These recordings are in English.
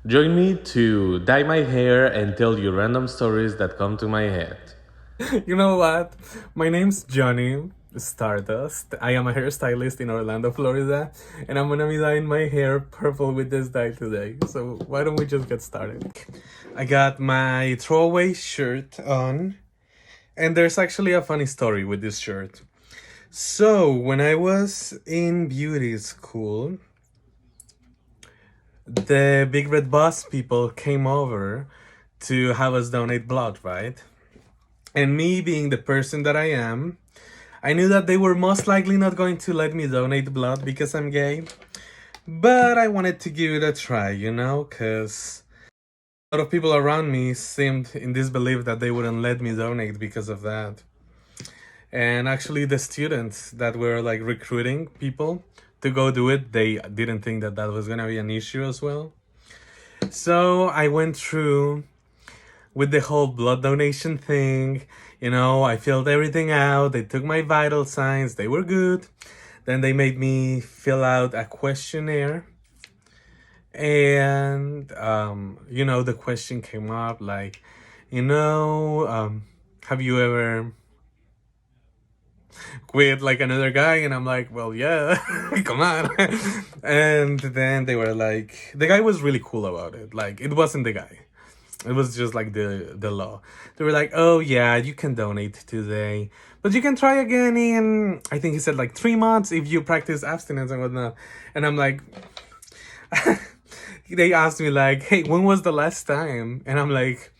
Join me to dye my hair and tell you random stories that come to my head. You know what? My name's Johnny Stardust. I am a hairstylist in Orlando, Florida, and I'm gonna be dyeing my hair purple with this dye today. So why don't we just get started? I got my throwaway shirt on, and there's actually a funny story with this shirt. So when I was in beauty school, the Big Red Boss people came over to have us donate blood, right? And me being the person that I am, I knew that they were most likely not going to let me donate blood because I'm gay. But I wanted to give it a try, because a lot of people around me seemed in disbelief that they wouldn't let me donate because of that. And actually, the students that were like recruiting people to go do it, they didn't think that that was gonna be an issue as well. So I went through with the whole blood donation thing. I filled everything out. They took my vital signs. They were good. Then they made me fill out a questionnaire. And, the question came up like, have you ever quit like another guy? And I'm like, well, yeah, come on. And then they were like, the guy was really cool about it. Like, it wasn't the guy. It was just like the law. They were like, oh yeah, you can donate today, but you can try again in, I think he said like 3 months if you practice abstinence and whatnot. And I'm like, they asked me like, hey, when was the last time? And I'm like,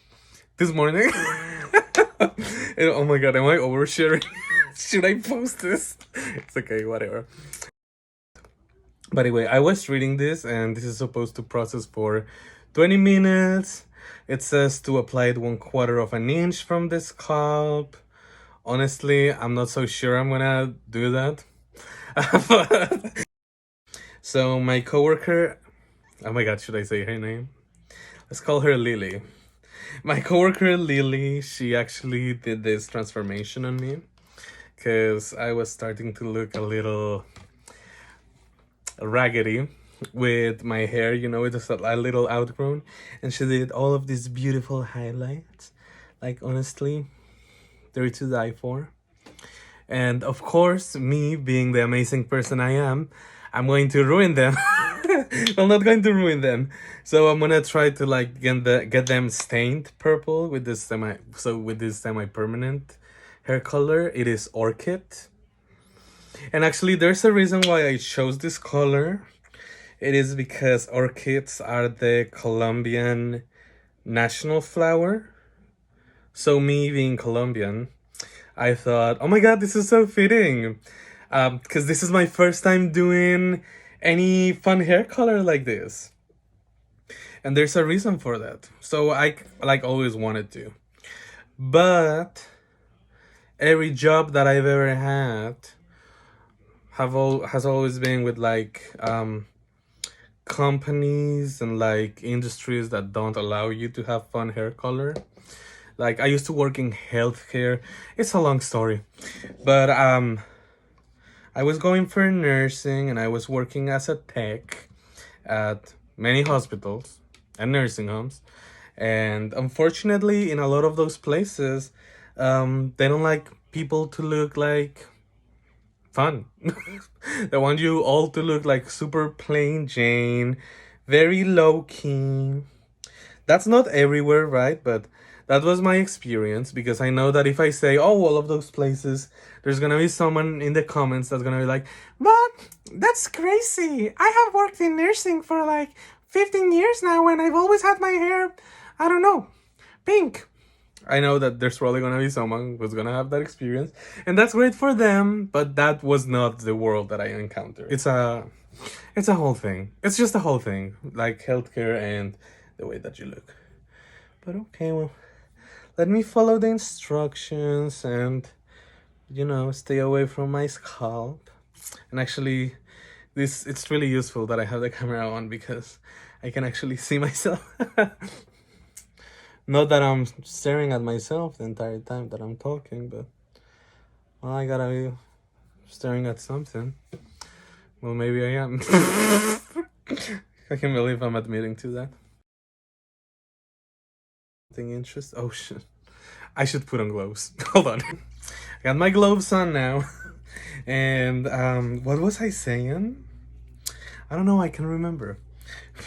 this morning. And, oh my god, am I oversharing? Should I post this? It's okay, whatever. But anyway, I was reading this, and this is supposed to process for 20 minutes. It says to apply it 1/4 of an inch from the scalp. Honestly, I'm not so sure I'm gonna do that. So my coworker, oh my god, should I say her name? Let's call her Lily. My coworker Lily, she actually did this transformation on me because I was starting to look a little raggedy with my hair, it was a little outgrown, and she did all of these beautiful highlights. Like, honestly, they're to die for. And of course, me being the amazing person I am, I'm going to ruin them. I'm not going to ruin them. So I'm gonna try to like get them stained purple with this semi permanent hair color. It is orchid. And actually, there's a reason why I chose this color. It is because orchids are the Colombian national flower. So me being Colombian, I thought, oh my god, this is so fitting. Because this is my first time doing any fun hair color like this. And there's a reason for that. So I like always wanted to. But every job that I've ever had has always been with like companies and like industries that don't allow you to have fun hair color. Like, I used to work in healthcare. It's a long story, but I was going for nursing, and I was working as a tech at many hospitals and nursing homes. And unfortunately, in a lot of those places, they don't like people to look like fun. They want you all to look like super plain Jane, very low key. That's not everywhere, right? But that was my experience, because I know that if I say, oh, all of those places, there's gonna be someone in the comments that's gonna be like, but that's crazy. I have worked in nursing for like 15 years now, and I've always had my hair, I don't know, pink. I know that there's probably gonna be someone who's gonna have that experience, and that's great for them, but that was not the world that I encountered. It's a whole thing. It's just a whole thing, like healthcare and the way that you look. But okay, well, let me follow the instructions and, stay away from my scalp. And actually, it's really useful that I have the camera on, because I can actually see myself. Not that I'm staring at myself the entire time that I'm talking, but, well, I gotta be staring at something. Well, maybe I am. I can't believe I'm admitting to that. Thing interest. Oh shit. I should put on gloves. Hold on. I got my gloves on now. And what was I saying? I don't know, I can remember.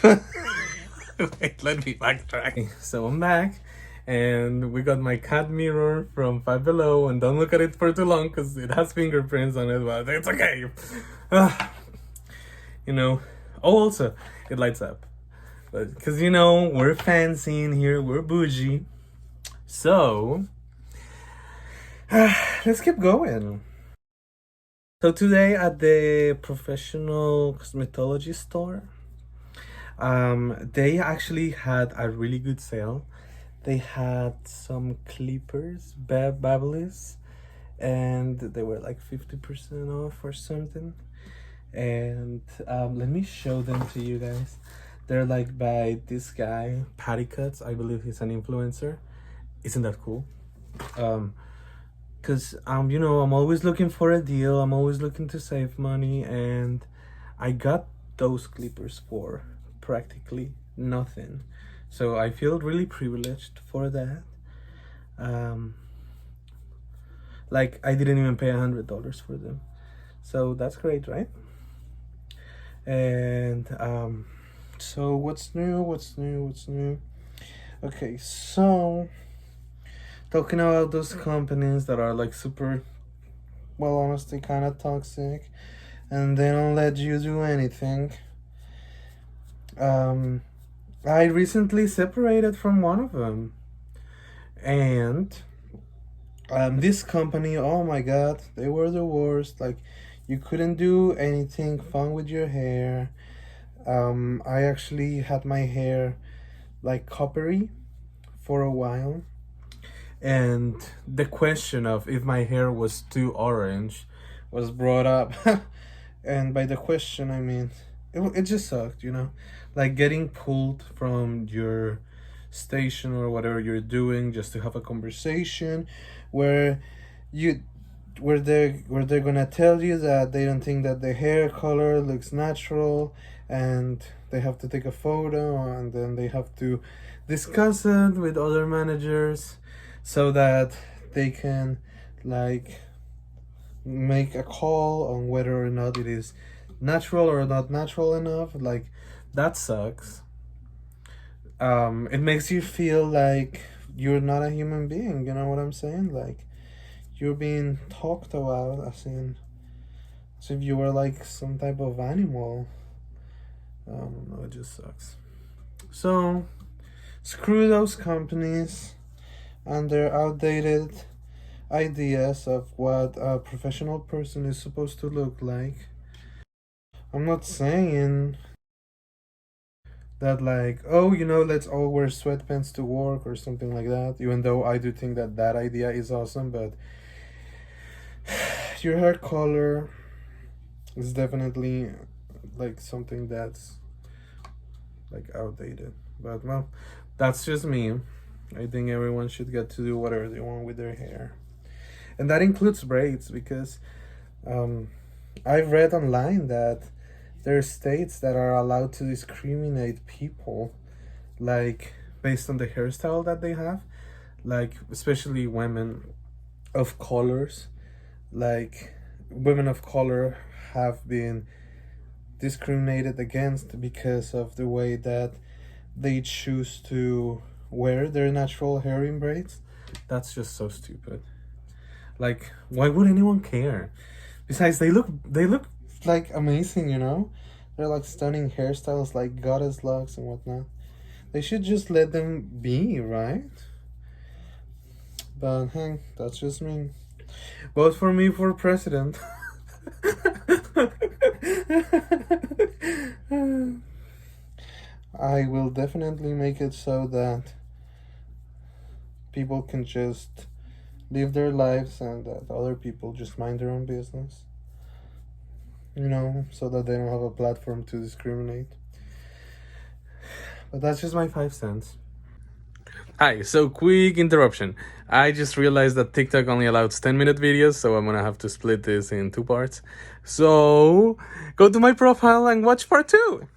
Wait, let me backtrack. So I'm back, and we got my cat mirror from Five Below, and don't look at it for too long because it has fingerprints on it, but it's okay. You know, oh, also, it lights up. But because, you know, we're fancy in here, we're bougie. So, let's keep going. So today at the professional cosmetology store, they actually had a really good sale. They had some clippers, babblies, and they were like 50% off or something. And let me show them to you guys. They're like by this guy, Patty Cuts. I believe he's an influencer. Isn't that cool? Because you know, I'm always looking for a deal. I'm always looking to save money, and I got those clippers for practically nothing. So I feel really privileged for that. Like I didn't even pay $100 for them, so that's great, right? And so what's new? What's new? What's new? Okay, so talking about those companies that are like super, well, honestly, kind of toxic, and they don't let you do anything. I recently separated from one of them, and this company, oh my god, they were the worst. Like, you couldn't do anything fun with your hair. I actually had my hair like coppery for a while, and the question of if my hair was too orange was brought up. And by the question, I mean it just sucked, you know, like getting pulled from your station or whatever you're doing just to have a conversation where you where they're gonna tell you that they don't think that the hair color looks natural, and they have to take a photo, and then they have to discuss it with other managers so that they can like make a call on whether or not it is natural or not natural enough. Like, that sucks. It makes you feel like you're not a human being, you know what I'm saying? Like, you're being talked about as if you were like some type of animal. No, it just sucks. So screw those companies and their outdated ideas of what a professional person is supposed to look like. I'm not saying that, like, oh, you know, let's all wear sweatpants to work or something like that, even though I do think that that idea is awesome, but your hair color is definitely like something that's like outdated. But well, that's just me. I think everyone should get to do whatever they want with their hair, and that includes braids, because I've read online that there are states that are allowed to discriminate people, like based on the hairstyle that they have, like especially women of colors. Like, women of color have been discriminated against because of the way that they choose to wear their natural hair in braids. That's just so stupid. Like, why would anyone care? Besides, they look like amazing, you know? They're like stunning hairstyles, like goddess locks and whatnot. They should just let them be, right? But hey, that's just me. Vote for me for president. I will definitely make it so that people can just live their lives and that other people just mind their own business. You know, so that they don't have a platform to discriminate. But that's just my 5 cents. Hi, so quick interruption. I just realized that TikTok only allows 10-minute videos, so I'm gonna have to split this in 2 parts. So, go to my profile and watch part 2.